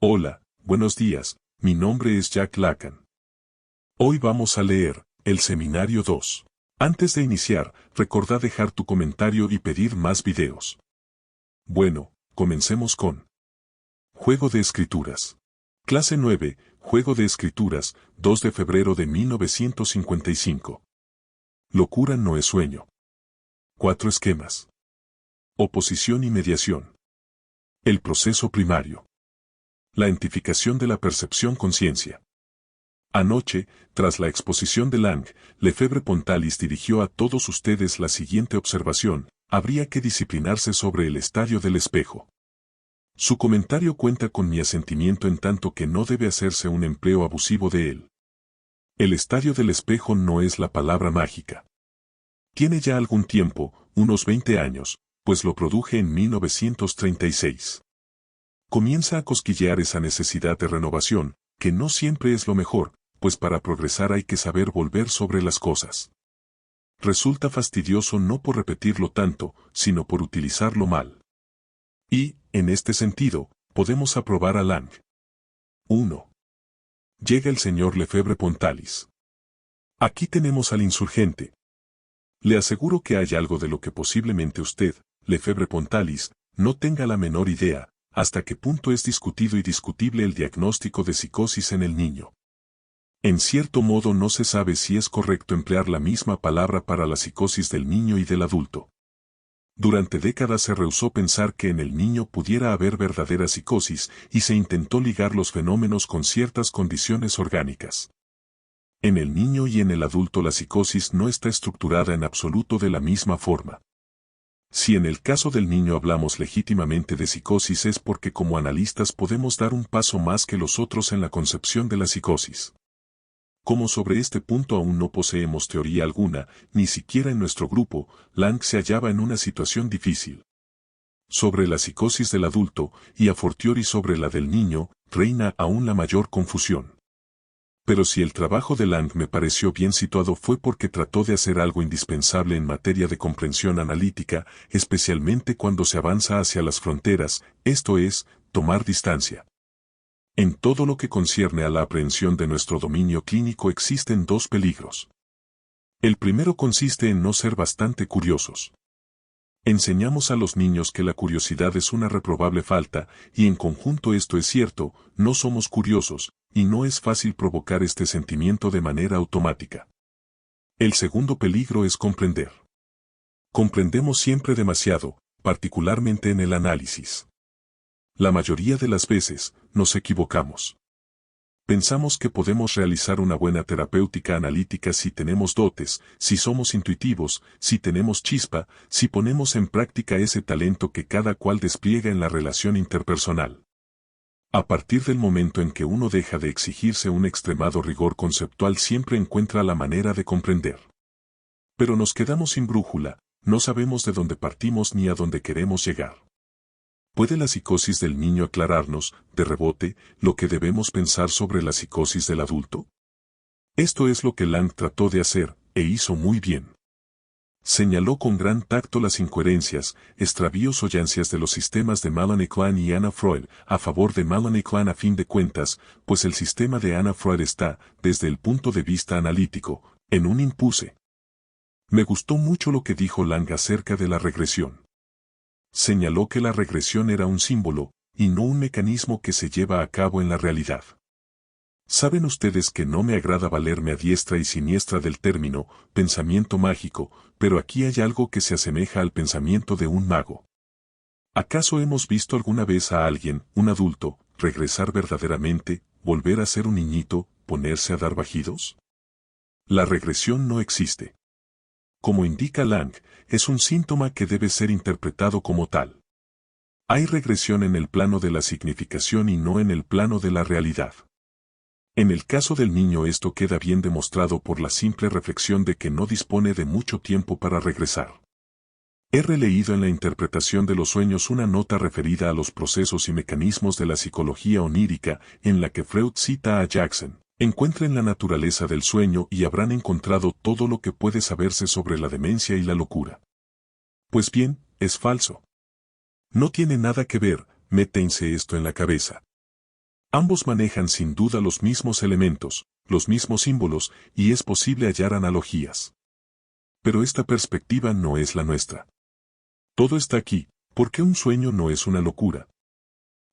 Hola, buenos días, mi nombre es Jack Lacan. Hoy vamos a leer el Seminario 2. Antes de iniciar, recordá dejar tu comentario y pedir más videos. Bueno, comencemos con Juego de Escrituras. Clase 9, Juego de Escrituras, 2 de febrero de 1955. Locura no es sueño. 4 esquemas. Oposición y mediación. El proceso primario. La identificación de la percepción-conciencia. Anoche, tras la exposición de Lang, Lefebvre-Pontalis dirigió a todos ustedes la siguiente observación: habría que disciplinarse sobre el estadio del espejo. Su comentario cuenta con mi asentimiento en tanto que no debe hacerse un empleo abusivo de él. El estadio del espejo no es la palabra mágica. Tiene ya algún tiempo, unos 20 años, pues lo produje en 1936. Comienza a cosquillear esa necesidad de renovación, que no siempre es lo mejor, pues para progresar hay que saber volver sobre las cosas. Resulta fastidioso no por repetirlo tanto, sino por utilizarlo mal. Y, en este sentido, podemos aprobar a Lang. 1. Llega el señor Lefebvre-Pontalis. Aquí tenemos al insurgente. Le aseguro que hay algo de lo que posiblemente usted, Lefebvre-Pontalis, no tenga la menor idea, hasta qué punto es discutido y discutible el diagnóstico de psicosis en el niño. En cierto modo no se sabe si es correcto emplear la misma palabra para la psicosis del niño y del adulto. Durante décadas se rehusó pensar que en el niño pudiera haber verdadera psicosis y se intentó ligar los fenómenos con ciertas condiciones orgánicas. En el niño y en el adulto la psicosis no está estructurada en absoluto de la misma forma. Si en el caso del niño hablamos legítimamente de psicosis es porque como analistas podemos dar un paso más que los otros en la concepción de la psicosis. Como sobre este punto aún no poseemos teoría alguna, ni siquiera en nuestro grupo, Lang se hallaba en una situación difícil. Sobre la psicosis del adulto, y a fortiori sobre la del niño, reina aún la mayor confusión. Pero si el trabajo de Lang me pareció bien situado fue porque trató de hacer algo indispensable en materia de comprensión analítica, especialmente cuando se avanza hacia las fronteras, esto es, tomar distancia. En todo lo que concierne a la aprehensión de nuestro dominio clínico existen dos peligros. El primero consiste en no ser bastante curiosos. Enseñamos a los niños que la curiosidad es una reprobable falta, y en conjunto esto es cierto, no somos curiosos, y no es fácil provocar este sentimiento de manera automática. El segundo peligro es comprender. Comprendemos siempre demasiado, particularmente en el análisis. La mayoría de las veces, nos equivocamos. Pensamos que podemos realizar una buena terapéutica analítica si tenemos dotes, si somos intuitivos, si tenemos chispa, si ponemos en práctica ese talento que cada cual despliega en la relación interpersonal. A partir del momento en que uno deja de exigirse un extremado rigor conceptual siempre encuentra la manera de comprender. Pero nos quedamos sin brújula, no sabemos de dónde partimos ni a dónde queremos llegar. ¿Puede la psicosis del niño aclararnos, de rebote, lo que debemos pensar sobre la psicosis del adulto? Esto es lo que Lang trató de hacer, e hizo muy bien. Señaló con gran tacto las incoherencias, extravíos o yancias de los sistemas de Melanie Klein y Anna Freud, a favor de Melanie Klein a fin de cuentas, pues el sistema de Anna Freud está, desde el punto de vista analítico, en un impulse. Me gustó mucho lo que dijo Lang acerca de la regresión. Señaló que la regresión era un símbolo, y no un mecanismo que se lleva a cabo en la realidad. Saben ustedes que no me agrada valerme a diestra y siniestra del término pensamiento mágico, pero aquí hay algo que se asemeja al pensamiento de un mago. ¿Acaso hemos visto alguna vez a alguien, un adulto, regresar verdaderamente, volver a ser un niñito, ponerse a dar bajidos? La regresión no existe. Como indica Lang, es un síntoma que debe ser interpretado como tal. Hay regresión en el plano de la significación y no en el plano de la realidad. En el caso del niño esto queda bien demostrado por la simple reflexión de que no dispone de mucho tiempo para regresar. He releído en la interpretación de los sueños una nota referida a los procesos y mecanismos de la psicología onírica en la que Freud cita a Jackson. Encuentren la naturaleza del sueño y habrán encontrado todo lo que puede saberse sobre la demencia y la locura. Pues bien, es falso. No tiene nada que ver, métense esto en la cabeza. Ambos manejan sin duda los mismos elementos, los mismos símbolos, y es posible hallar analogías. Pero esta perspectiva no es la nuestra. Todo está aquí, porque un sueño no es una locura.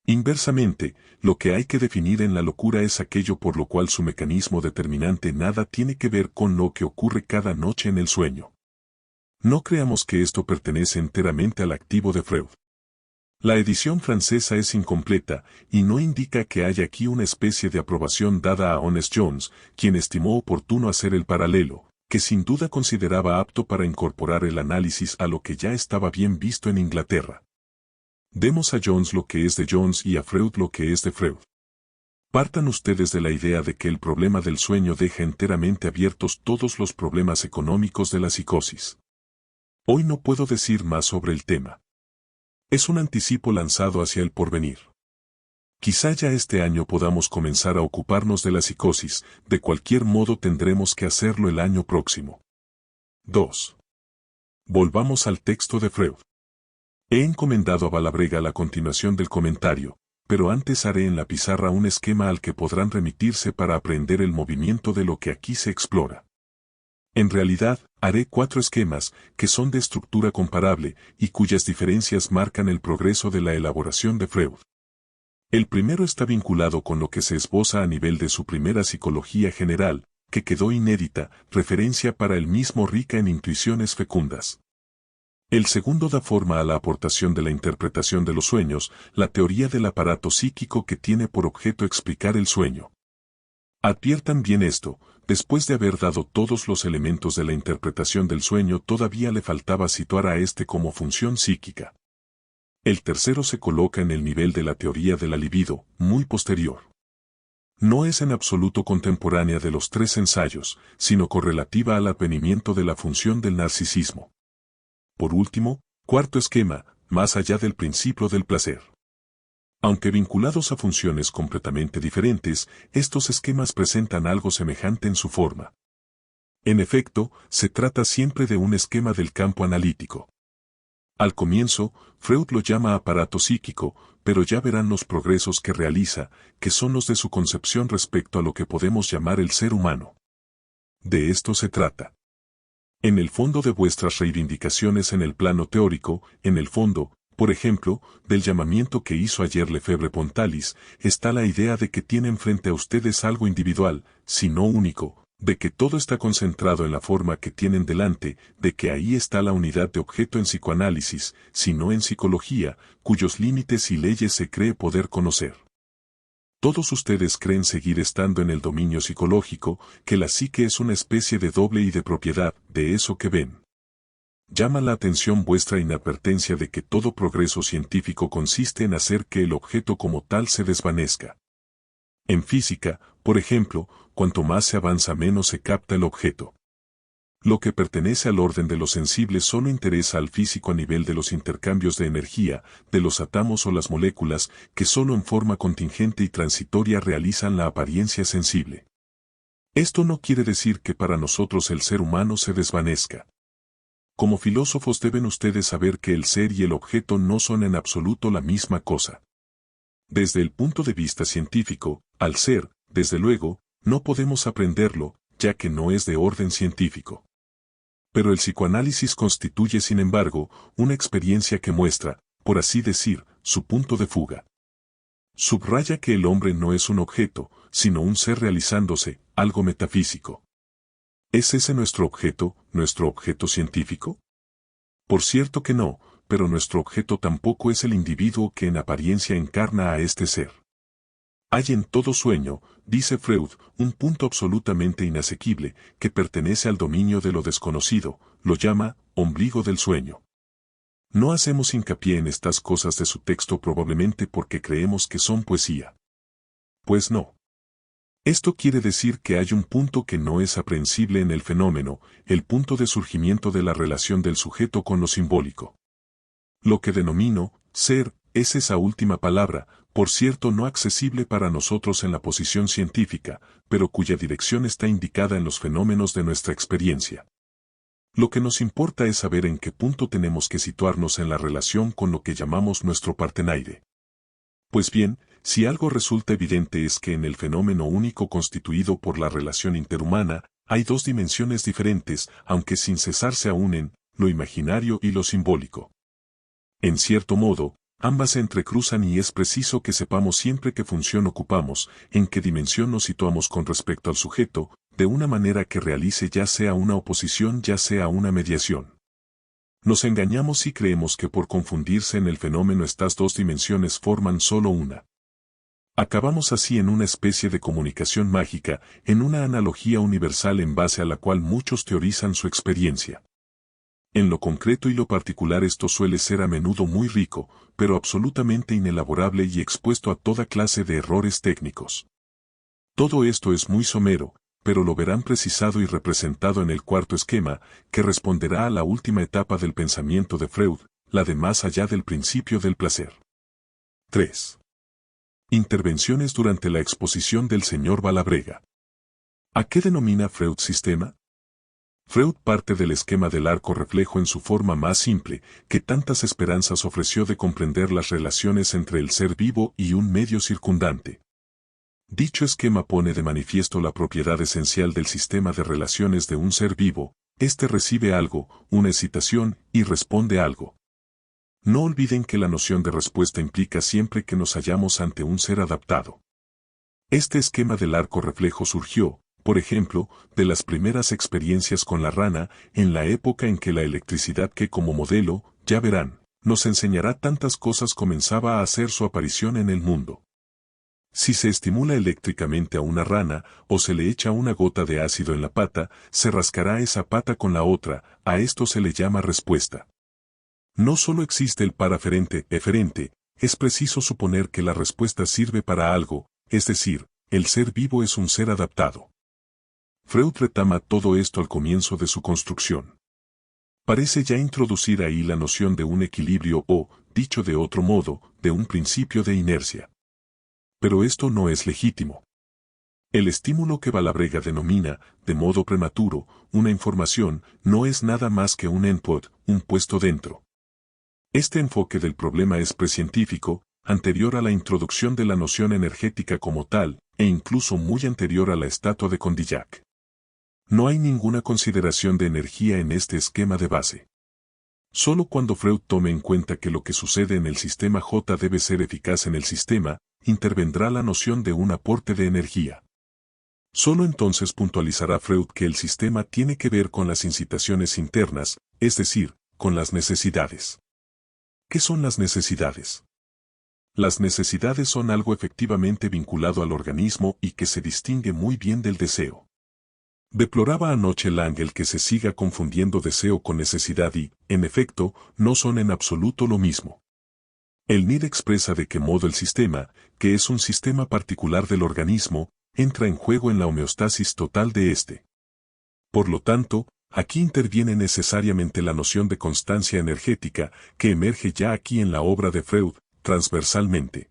Inversamente, lo que hay que definir en la locura es aquello por lo cual su mecanismo determinante nada tiene que ver con lo que ocurre cada noche en el sueño. No creamos que esto pertenece enteramente al activo de Freud. La edición francesa es incompleta y no indica que haya aquí una especie de aprobación dada a Honest Jones, quien estimó oportuno hacer el paralelo, que sin duda consideraba apto para incorporar el análisis a lo que ya estaba bien visto en Inglaterra. Demos a Jones lo que es de Jones y a Freud lo que es de Freud. Partan ustedes de la idea de que el problema del sueño deja enteramente abiertos todos los problemas económicos de la psicosis. Hoy no puedo decir más sobre el tema. Es un anticipo lanzado hacia el porvenir. Quizá ya este año podamos comenzar a ocuparnos de la psicosis, de cualquier modo tendremos que hacerlo el año próximo. 2. Volvamos al texto de Freud. He encomendado a Balabrega la continuación del comentario, pero antes haré en la pizarra un esquema al que podrán remitirse para aprender el movimiento de lo que aquí se explora. En realidad, haré 4 esquemas, que son de estructura comparable, y cuyas diferencias marcan el progreso de la elaboración de Freud. El primero está vinculado con lo que se esboza a nivel de su primera psicología general, que quedó inédita, referencia para él mismo rica en intuiciones fecundas. El segundo da forma a la aportación de la interpretación de los sueños, la teoría del aparato psíquico que tiene por objeto explicar el sueño. Adviertan bien esto, después de haber dado todos los elementos de la interpretación del sueño todavía le faltaba situar a este como función psíquica. El tercero se coloca en el nivel de la teoría de la libido, muy posterior. No es en absoluto contemporánea de los 3 ensayos, sino correlativa al advenimiento de la función del narcisismo. Por último, cuarto esquema, más allá del principio del placer. Aunque vinculados a funciones completamente diferentes, estos esquemas presentan algo semejante en su forma. En efecto, se trata siempre de un esquema del campo analítico. Al comienzo, Freud lo llama aparato psíquico, pero ya verán los progresos que realiza, que son los de su concepción respecto a lo que podemos llamar el ser humano. De esto se trata. En el fondo de vuestras reivindicaciones en el plano teórico, en el fondo, por ejemplo, del llamamiento que hizo ayer Lefebvre-Pontalis, está la idea de que tienen frente a ustedes algo individual, si no único, de que todo está concentrado en la forma que tienen delante, de que ahí está la unidad de objeto en psicoanálisis, si no en psicología, cuyos límites y leyes se cree poder conocer. Todos ustedes creen seguir estando en el dominio psicológico, que la psique es una especie de doble y de propiedad de eso que ven. Llama la atención vuestra inadvertencia de que todo progreso científico consiste en hacer que el objeto como tal se desvanezca. En física, por ejemplo, cuanto más se avanza menos se capta el objeto. Lo que pertenece al orden de lo sensible solo interesa al físico a nivel de los intercambios de energía, de los átomos o las moléculas, que solo en forma contingente y transitoria realizan la apariencia sensible. Esto no quiere decir que para nosotros el ser humano se desvanezca. Como filósofos deben ustedes saber que el ser y el objeto no son en absoluto la misma cosa. Desde el punto de vista científico, al ser, desde luego, no podemos aprenderlo, ya que no es de orden científico. Pero el psicoanálisis constituye, sin embargo, una experiencia que muestra, por así decir, su punto de fuga. Subraya que el hombre no es un objeto, sino un ser realizándose, algo metafísico. ¿Es ese nuestro objeto científico? Por cierto que no, pero nuestro objeto tampoco es el individuo que en apariencia encarna a este ser. Hay en todo sueño, dice Freud, un punto absolutamente inasequible, que pertenece al dominio de lo desconocido, lo llama, ombligo del sueño. No hacemos hincapié en estas cosas de su texto probablemente porque creemos que son poesía. Pues no. Esto quiere decir que hay un punto que no es aprehensible en el fenómeno, el punto de surgimiento de la relación del sujeto con lo simbólico. Lo que denomino, ser, es esa última palabra, por cierto no accesible para nosotros en la posición científica, pero cuya dirección está indicada en los fenómenos de nuestra experiencia. Lo que nos importa es saber en qué punto tenemos que situarnos en la relación con lo que llamamos nuestro partenaire. Pues bien, si algo resulta evidente es que en el fenómeno único constituido por la relación interhumana, hay dos dimensiones diferentes, aunque sin cesar se unen, lo imaginario y lo simbólico. En cierto modo, ambas se entrecruzan y es preciso que sepamos siempre qué función ocupamos, en qué dimensión nos situamos con respecto al sujeto, de una manera que realice ya sea una oposición ya sea una mediación. Nos engañamos si creemos que por confundirse en el fenómeno estas dos dimensiones forman solo una. Acabamos así en una especie de comunicación mágica, en una analogía universal en base a la cual muchos teorizan su experiencia. En lo concreto y lo particular esto suele ser a menudo muy rico, pero absolutamente inelaborable y expuesto a toda clase de errores técnicos. Todo esto es muy somero, pero lo verán precisado y representado en el cuarto esquema, que responderá a la última etapa del pensamiento de Freud, la de más allá del principio del placer. 3. Intervenciones durante la exposición del señor Valabrega. ¿A qué denomina Freud sistema? Freud parte del esquema del arco reflejo en su forma más simple, que tantas esperanzas ofreció de comprender las relaciones entre el ser vivo y un medio circundante. Dicho esquema pone de manifiesto la propiedad esencial del sistema de relaciones de un ser vivo, éste recibe algo, una excitación, y responde algo. No olviden que la noción de respuesta implica siempre que nos hallamos ante un ser adaptado. Este esquema del arco reflejo surgió, por ejemplo, de las primeras experiencias con la rana, en la época en que la electricidad que como modelo, ya verán, nos enseñará tantas cosas comenzaba a hacer su aparición en el mundo. Si se estimula eléctricamente a una rana, o se le echa una gota de ácido en la pata, se rascará esa pata con la otra, a esto se le llama respuesta. No solo existe el par aferente-eferente, es preciso suponer que la respuesta sirve para algo, es decir, el ser vivo es un ser adaptado. Freud retama todo esto al comienzo de su construcción. Parece ya introducir ahí la noción de un equilibrio o, dicho de otro modo, de un principio de inercia. Pero esto no es legítimo. El estímulo que Valabrega denomina, de modo prematuro, una información, no es nada más que un input, un puesto dentro. Este enfoque del problema es precientífico, anterior a la introducción de la noción energética como tal, e incluso muy anterior a la estatua de Condillac. No hay ninguna consideración de energía en este esquema de base. Solo cuando Freud tome en cuenta que lo que sucede en el sistema J debe ser eficaz en el sistema, intervendrá la noción de un aporte de energía. Solo entonces puntualizará Freud que el sistema tiene que ver con las incitaciones internas, es decir, con las necesidades. ¿Qué son las necesidades? Las necesidades son algo efectivamente vinculado al organismo y que se distingue muy bien del deseo. Deploraba anoche Lang el que se siga confundiendo deseo con necesidad y, en efecto, no son en absoluto lo mismo. El Nid expresa de qué modo el sistema, que es un sistema particular del organismo, entra en juego en la homeostasis total de éste. Por lo tanto, aquí interviene necesariamente la noción de constancia energética, que emerge ya aquí en la obra de Freud, transversalmente.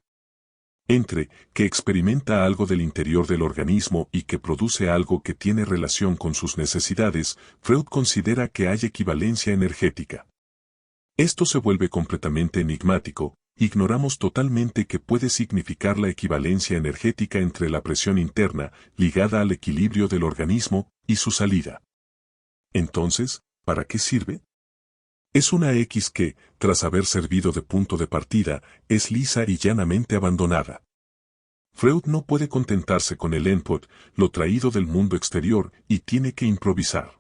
Entre, que experimenta algo del interior del organismo y que produce algo que tiene relación con sus necesidades, Freud considera que hay equivalencia energética. Esto se vuelve completamente enigmático, ignoramos totalmente qué puede significar la equivalencia energética entre la presión interna, ligada al equilibrio del organismo, y su salida. Entonces, ¿para qué sirve? Es una X que, tras haber servido de punto de partida, es lisa y llanamente abandonada. Freud no puede contentarse con el input, lo traído del mundo exterior, y tiene que improvisar.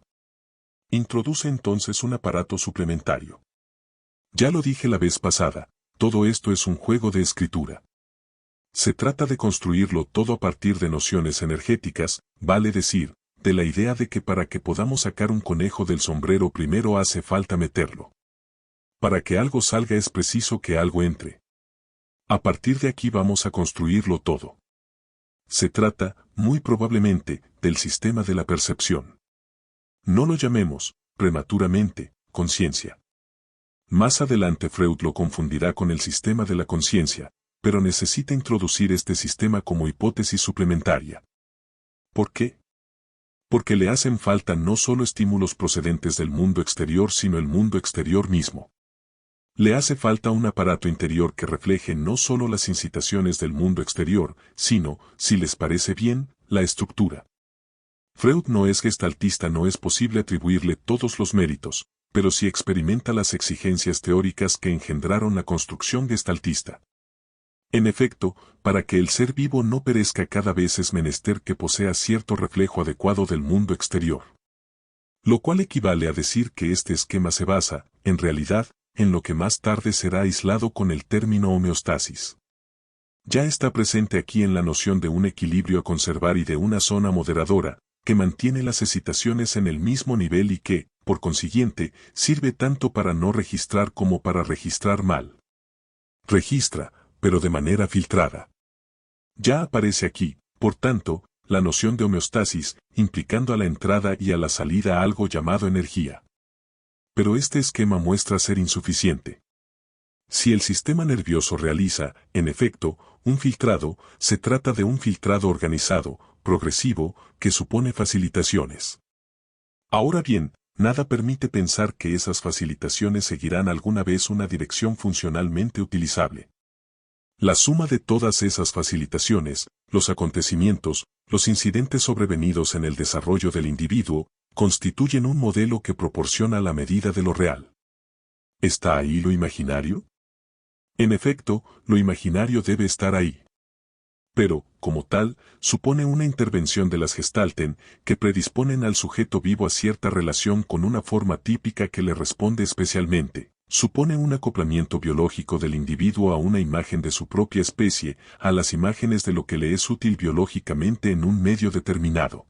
Introduce entonces un aparato suplementario. Ya lo dije la vez pasada, todo esto es un juego de escritura. Se trata de construirlo todo a partir de nociones energéticas, vale decir, de la idea de que para que podamos sacar un conejo del sombrero primero hace falta meterlo. Para que algo salga es preciso que algo entre. A partir de aquí vamos a construirlo todo. Se trata, muy probablemente, del sistema de la percepción. No lo llamemos, prematuramente, conciencia. Más adelante Freud lo confundirá con el sistema de la conciencia, pero necesita introducir este sistema como hipótesis suplementaria. ¿Por qué? Porque le hacen falta no solo estímulos procedentes del mundo exterior sino el mundo exterior mismo. Le hace falta un aparato interior que refleje no solo las incitaciones del mundo exterior, sino, si les parece bien, la estructura. Freud no es gestaltista, no es posible atribuirle todos los méritos, pero sí experimenta las exigencias teóricas que engendraron la construcción gestaltista. En efecto, para que el ser vivo no perezca cada vez es menester que posea cierto reflejo adecuado del mundo exterior. Lo cual equivale a decir que este esquema se basa, en realidad, en lo que más tarde será aislado con el término homeostasis. Ya está presente aquí en la noción de un equilibrio a conservar y de una zona moderadora, que mantiene las excitaciones en el mismo nivel y que, por consiguiente, sirve tanto para no registrar como para registrar mal. Registra, pero de manera filtrada. Ya aparece aquí, por tanto, la noción de homeostasis, implicando a la entrada y a la salida algo llamado energía. Pero este esquema muestra ser insuficiente. Si el sistema nervioso realiza, en efecto, un filtrado, se trata de un filtrado organizado, progresivo, que supone facilitaciones. Ahora bien, nada permite pensar que esas facilitaciones seguirán alguna vez una dirección funcionalmente utilizable. La suma de todas esas facilitaciones, los acontecimientos, los incidentes sobrevenidos en el desarrollo del individuo, constituyen un modelo que proporciona la medida de lo real. ¿Está ahí lo imaginario? En efecto, lo imaginario debe estar ahí. Pero, como tal, supone una intervención de las Gestalten que predisponen al sujeto vivo a cierta relación con una forma típica que le responde especialmente. Supone un acoplamiento biológico del individuo a una imagen de su propia especie, a las imágenes de lo que le es útil biológicamente en un medio determinado.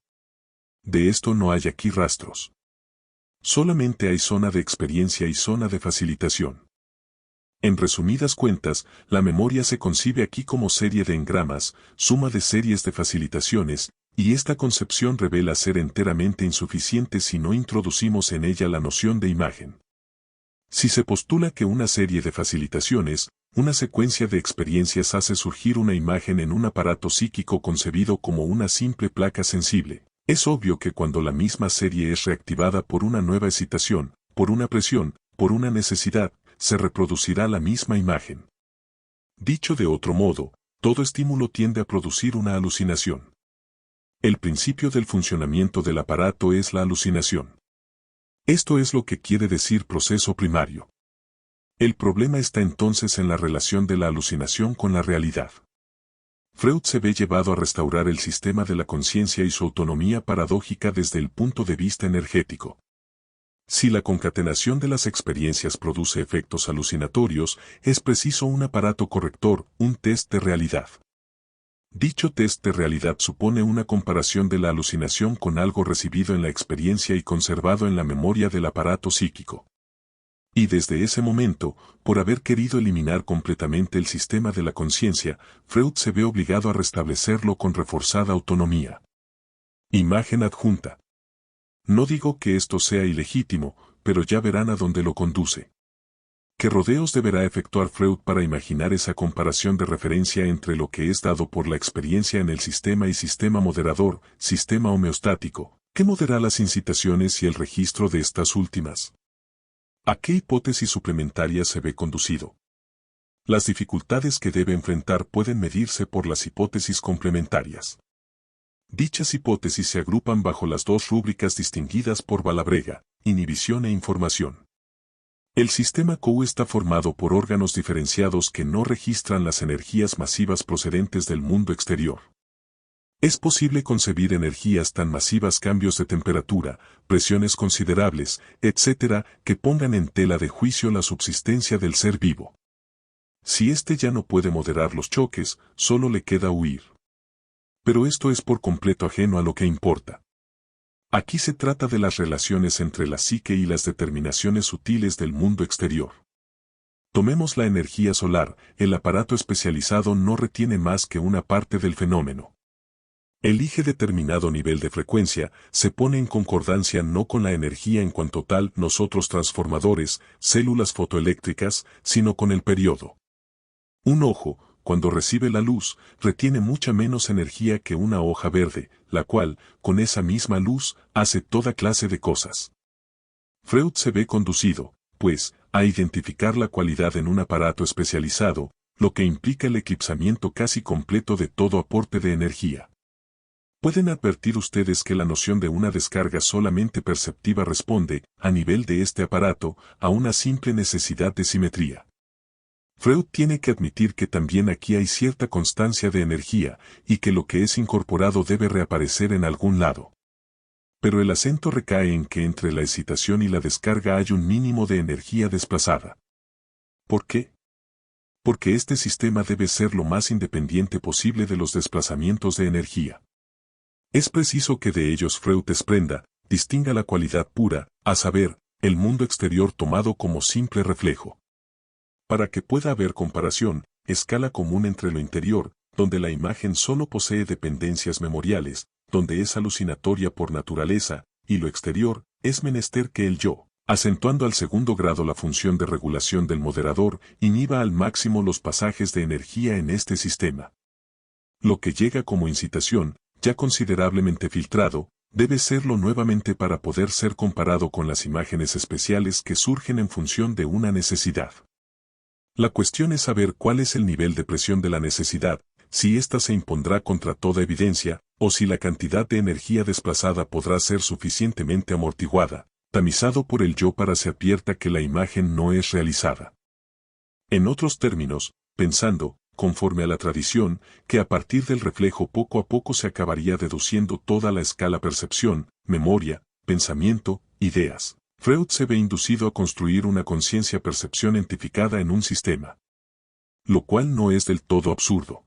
De esto no hay aquí rastros. Solamente hay zona de experiencia y zona de facilitación. En resumidas cuentas, la memoria se concibe aquí como serie de engramas, suma de series de facilitaciones, y esta concepción revela ser enteramente insuficiente si no introducimos en ella la noción de imagen. Si se postula que una serie de facilitaciones, una secuencia de experiencias hace surgir una imagen en un aparato psíquico concebido como una simple placa sensible, es obvio que cuando la misma serie es reactivada por una nueva excitación, por una presión, por una necesidad, se reproducirá la misma imagen. Dicho de otro modo, todo estímulo tiende a producir una alucinación. El principio del funcionamiento del aparato es la alucinación. Esto es lo que quiere decir proceso primario. El problema está entonces en la relación de la alucinación con la realidad. Freud se ve llevado a restaurar el sistema de la conciencia y su autonomía paradójica desde el punto de vista energético. Si la concatenación de las experiencias produce efectos alucinatorios, es preciso un aparato corrector, un test de realidad. Dicho test de realidad supone una comparación de la alucinación con algo recibido en la experiencia y conservado en la memoria del aparato psíquico. Y desde ese momento, por haber querido eliminar completamente el sistema de la conciencia, Freud se ve obligado a restablecerlo con reforzada autonomía. Imagen adjunta. No digo que esto sea ilegítimo, pero ya verán a dónde lo conduce. ¿Qué rodeos deberá efectuar Freud para imaginar esa comparación de referencia entre lo que es dado por la experiencia en el sistema y sistema moderador, sistema homeostático, que modera las incitaciones y el registro de estas últimas? ¿A qué hipótesis suplementaria se ve conducido? Las dificultades que debe enfrentar pueden medirse por las hipótesis complementarias. Dichas hipótesis se agrupan bajo las dos rúbricas distinguidas por Valabrega, inhibición e información. El sistema COU está formado por órganos diferenciados que no registran las energías masivas procedentes del mundo exterior. Es posible concebir energías tan masivas, cambios de temperatura, presiones considerables, etc., que pongan en tela de juicio la subsistencia del ser vivo. Si éste ya no puede moderar los choques, solo le queda huir. Pero esto es por completo ajeno a lo que importa. Aquí se trata de las relaciones entre la psique y las determinaciones sutiles del mundo exterior. Tomemos la energía solar, el aparato especializado no retiene más que una parte del fenómeno. Elige determinado nivel de frecuencia, se pone en concordancia no con la energía en cuanto tal, nosotros transformadores, células fotoeléctricas, sino con el periodo. Un ojo, cuando recibe la luz, retiene mucha menos energía que una hoja verde, la cual, con esa misma luz, hace toda clase de cosas. Freud se ve conducido, pues, a identificar la cualidad en un aparato especializado, lo que implica el eclipsamiento casi completo de todo aporte de energía. Pueden advertir ustedes que la noción de una descarga solamente perceptiva responde, a nivel de este aparato, a una simple necesidad de simetría. Freud tiene que admitir que también aquí hay cierta constancia de energía, y que lo que es incorporado debe reaparecer en algún lado. Pero el acento recae en que entre la excitación y la descarga hay un mínimo de energía desplazada. ¿Por qué? Porque este sistema debe ser lo más independiente posible de los desplazamientos de energía. Es preciso que de ellos Freud desprenda, distinga la cualidad pura, a saber, el mundo exterior tomado como simple reflejo. Para que pueda haber comparación, escala común entre lo interior, donde la imagen solo posee dependencias memoriales, donde es alucinatoria por naturaleza, y lo exterior, es menester que el yo, acentuando al segundo grado la función de regulación del moderador, inhiba al máximo los pasajes de energía en este sistema. Lo que llega como incitación, ya considerablemente filtrado, debe serlo nuevamente para poder ser comparado con las imágenes especiales que surgen en función de una necesidad. La cuestión es saber cuál es el nivel de presión de la necesidad, si ésta se impondrá contra toda evidencia, o si la cantidad de energía desplazada podrá ser suficientemente amortiguada, tamizado por el yo para se advierta que la imagen no es realizada. En otros términos, pensando, conforme a la tradición, que a partir del reflejo poco a poco se acabaría deduciendo toda la escala percepción, memoria, pensamiento, ideas. Freud se ve inducido a construir una conciencia-percepción entificada en un sistema. Lo cual no es del todo absurdo.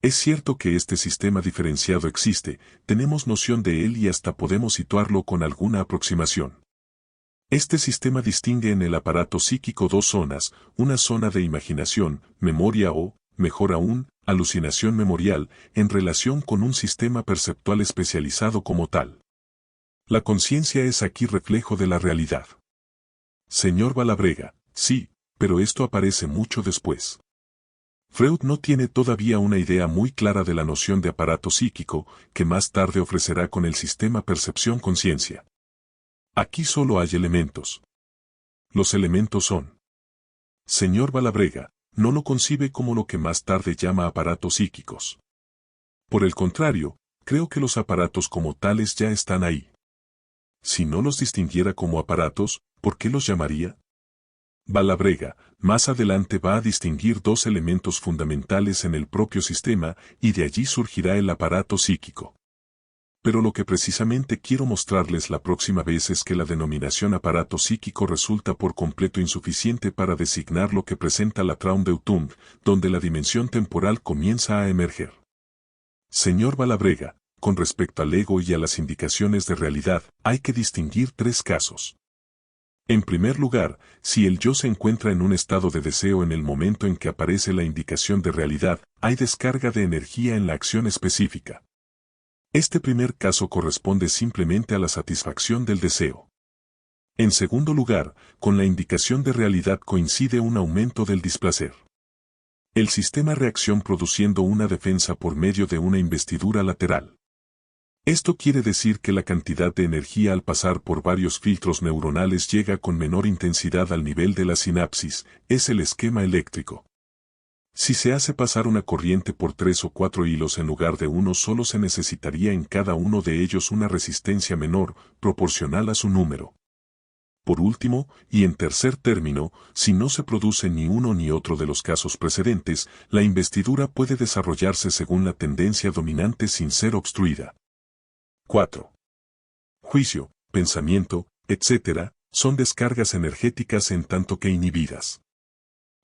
Es cierto que este sistema diferenciado existe, tenemos noción de él y hasta podemos situarlo con alguna aproximación. Este sistema distingue en el aparato psíquico dos zonas, una zona de imaginación, memoria o, mejor aún, alucinación memorial, en relación con un sistema perceptual especializado como tal. La conciencia es aquí reflejo de la realidad. Señor Valabrega, sí, pero esto aparece mucho después. Freud no tiene todavía una idea muy clara de la noción de aparato psíquico, que más tarde ofrecerá con el sistema percepción-conciencia. Aquí solo hay elementos. Los elementos son. Señor Valabrega, no lo concibe como lo que más tarde llama aparatos psíquicos. Por el contrario, creo que los aparatos como tales ya están ahí. Si no los distinguiera como aparatos, ¿por qué los llamaría? Valabrega, más adelante va a distinguir dos elementos fundamentales en el propio sistema, y de allí surgirá el aparato psíquico. Pero lo que precisamente quiero mostrarles la próxima vez es que la denominación aparato psíquico resulta por completo insuficiente para designar lo que presenta la Traumdeutung, donde la dimensión temporal comienza a emerger. Señor Valabrega, con respecto al ego y a las indicaciones de realidad, hay que distinguir tres casos. En primer lugar, si el yo se encuentra en un estado de deseo en el momento en que aparece la indicación de realidad, hay descarga de energía en la acción específica. Este primer caso corresponde simplemente a la satisfacción del deseo. En segundo lugar, con la indicación de realidad coincide un aumento del displacer. El sistema reacción produciendo una defensa por medio de una investidura lateral. Esto quiere decir que la cantidad de energía al pasar por varios filtros neuronales llega con menor intensidad al nivel de la sinapsis, es el esquema eléctrico. Si se hace pasar una corriente por 3 o 4 hilos en lugar de uno solo se necesitaría en cada uno de ellos una resistencia menor, proporcional a su número. Por último, y en tercer término, si no se produce ni uno ni otro de los casos precedentes, la investidura puede desarrollarse según la tendencia dominante sin ser obstruida. 4. Juicio, pensamiento, etc., son descargas energéticas en tanto que inhibidas.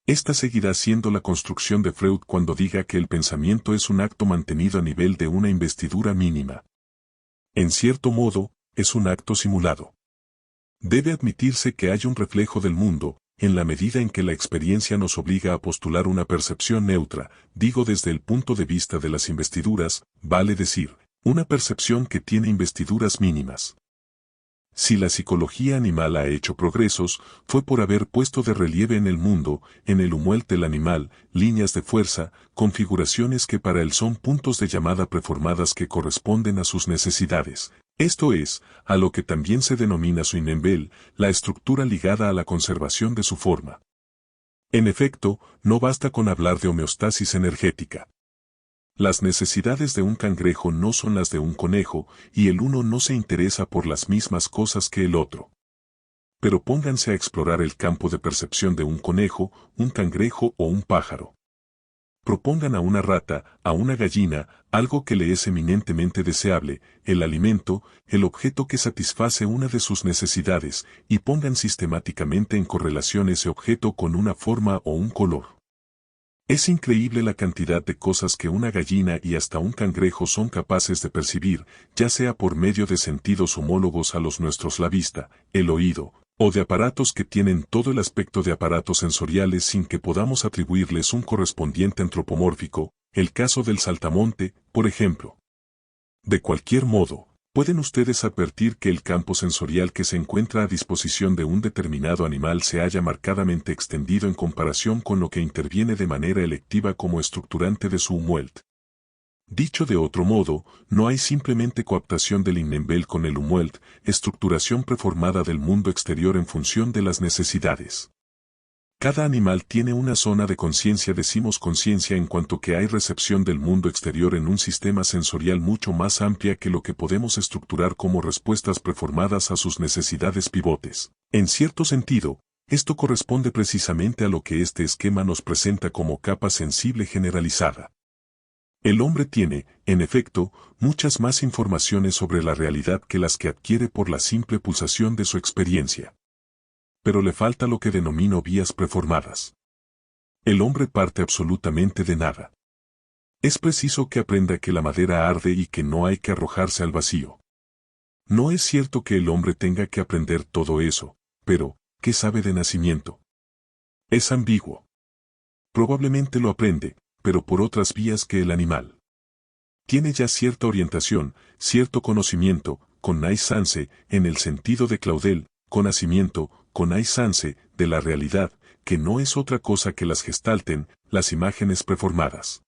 Esta seguirá siendo la construcción de Freud cuando diga que el pensamiento es un acto mantenido a nivel de una investidura mínima. En cierto modo, es un acto simulado. Debe admitirse que hay un reflejo del mundo, en la medida en que la experiencia nos obliga a postular una percepción neutra, digo desde el punto de vista de las investiduras, vale decir, una percepción que tiene investiduras mínimas. Si la psicología animal ha hecho progresos, fue por haber puesto de relieve en el mundo, en el humuel del animal, líneas de fuerza, configuraciones que para él son puntos de llamada preformadas que corresponden a sus necesidades, Esto es, a lo que también se denomina Swinemville, la estructura ligada a la conservación de su forma. En efecto, no basta con hablar de homeostasis energética. Las necesidades de un cangrejo no son las de un conejo, y el uno no se interesa por las mismas cosas que el otro. Pero pónganse a explorar el campo de percepción de un conejo, un cangrejo o un pájaro. Propongan a una rata, a una gallina, algo que le es eminentemente deseable, el alimento, el objeto que satisface una de sus necesidades, y pongan sistemáticamente en correlación ese objeto con una forma o un color. Es increíble la cantidad de cosas que una gallina y hasta un cangrejo son capaces de percibir, ya sea por medio de sentidos homólogos a los nuestros, la vista, el oído, o de aparatos que tienen todo el aspecto de aparatos sensoriales sin que podamos atribuirles un correspondiente antropomórfico, el caso del saltamonte, por ejemplo. De cualquier modo, pueden ustedes advertir que el campo sensorial que se encuentra a disposición de un determinado animal se halla marcadamente extendido en comparación con lo que interviene de manera electiva como estructurante de su umwelt. Dicho de otro modo, no hay simplemente coaptación del Innenwelt con el umwelt, estructuración preformada del mundo exterior en función de las necesidades. Cada animal tiene una zona de conciencia, decimos conciencia, en cuanto que hay recepción del mundo exterior en un sistema sensorial mucho más amplia que lo que podemos estructurar como respuestas preformadas a sus necesidades pivotes. En cierto sentido, esto corresponde precisamente a lo que este esquema nos presenta como capa sensible generalizada. El hombre tiene, en efecto, muchas más informaciones sobre la realidad que las que adquiere por la simple pulsación de su experiencia. Pero le falta lo que denomino vías preformadas. El hombre parte absolutamente de nada. Es preciso que aprenda que la madera arde y que no hay que arrojarse al vacío. No es cierto que el hombre tenga que aprender todo eso, pero, ¿qué sabe de nacimiento? Es ambiguo. Probablemente lo aprende, pero por otras vías que el animal. Tiene ya cierta orientación, cierto conocimiento, con naissance, en el sentido de Claudel, conocimiento, con naissance, de la realidad, que no es otra cosa que las gestalten, las imágenes preformadas.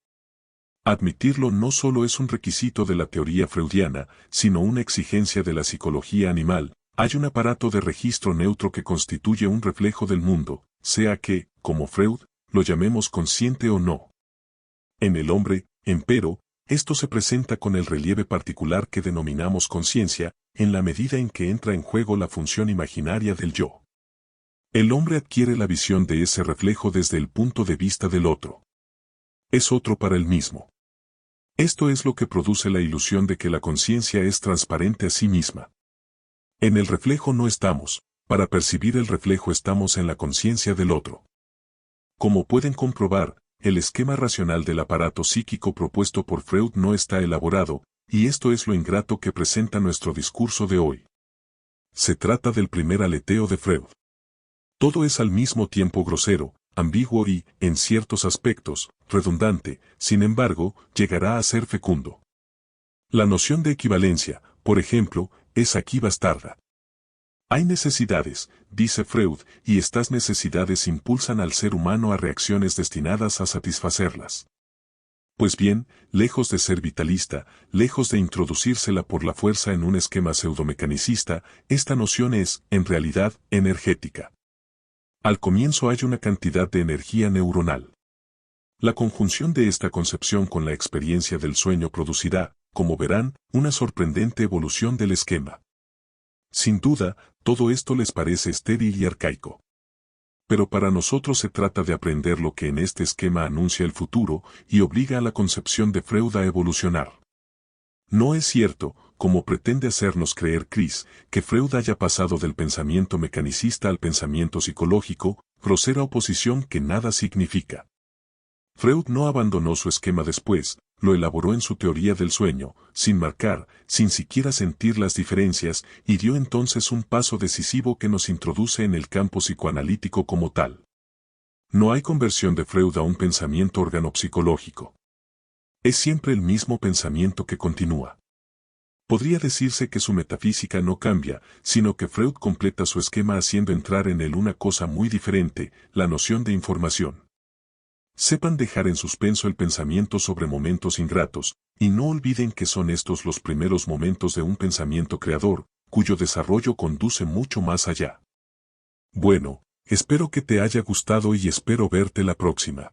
Admitirlo no solo es un requisito de la teoría freudiana, sino una exigencia de la psicología animal. Hay un aparato de registro neutro que constituye un reflejo del mundo, sea que, como Freud, lo llamemos consciente o no. En el hombre, empero, esto se presenta con el relieve particular que denominamos conciencia, en la medida en que entra en juego la función imaginaria del yo. El hombre adquiere la visión de ese reflejo desde el punto de vista del otro. Es otro para él mismo. Esto es lo que produce la ilusión de que la conciencia es transparente a sí misma. En el reflejo no estamos, para percibir el reflejo estamos en la conciencia del otro. Como pueden comprobar, el esquema racional del aparato psíquico propuesto por Freud no está elaborado, y esto es lo ingrato que presenta nuestro discurso de hoy. Se trata del primer aleteo de Freud. Todo es al mismo tiempo grosero, ambiguo y, en ciertos aspectos, redundante, sin embargo, llegará a ser fecundo. La noción de equivalencia, por ejemplo, es aquí bastarda. Hay necesidades, dice Freud, y estas necesidades impulsan al ser humano a reacciones destinadas a satisfacerlas. Pues bien, lejos de ser vitalista, lejos de introducírsela por la fuerza en un esquema pseudomecanicista, esta noción es, en realidad, energética. Al comienzo hay una cantidad de energía neuronal. La conjunción de esta concepción con la experiencia del sueño producirá, como verán, una sorprendente evolución del esquema. Sin duda, todo esto les parece estéril y arcaico. Pero para nosotros se trata de aprender lo que en este esquema anuncia el futuro y obliga a la concepción de Freud a evolucionar. No es cierto, como pretende hacernos creer Chris, que Freud haya pasado del pensamiento mecanicista al pensamiento psicológico, grosera oposición que nada significa. Freud no abandonó su esquema después, lo elaboró en su teoría del sueño, sin marcar, sin siquiera sentir las diferencias, y dio entonces un paso decisivo que nos introduce en el campo psicoanalítico como tal. No hay conversión de Freud a un pensamiento organopsicológico. Es siempre el mismo pensamiento que continúa. Podría decirse que su metafísica no cambia, sino que Freud completa su esquema haciendo entrar en él una cosa muy diferente, la noción de información. Sepan dejar en suspenso el pensamiento sobre momentos ingratos, y no olviden que son estos los primeros momentos de un pensamiento creador, cuyo desarrollo conduce mucho más allá. Bueno, espero que te haya gustado y espero verte la próxima.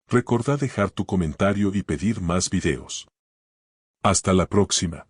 Recordá dejar tu comentario y pedir más videos. Hasta la próxima.